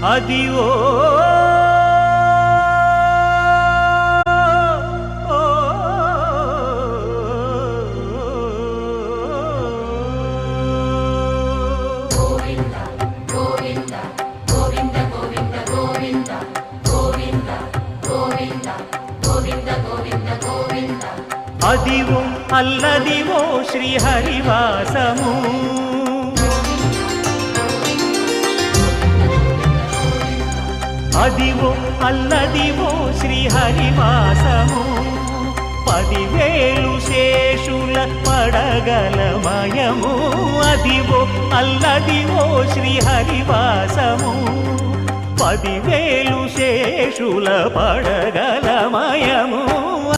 Adivo Adivo Alladivo శ్రీహరివాసము Adivo Alladivo శ్రీహరివాసము 10,000 శేషుల పడగలమయము Adivo Alladivo శ్రీహరివాసము 10,000 శేషుల పడగలమయము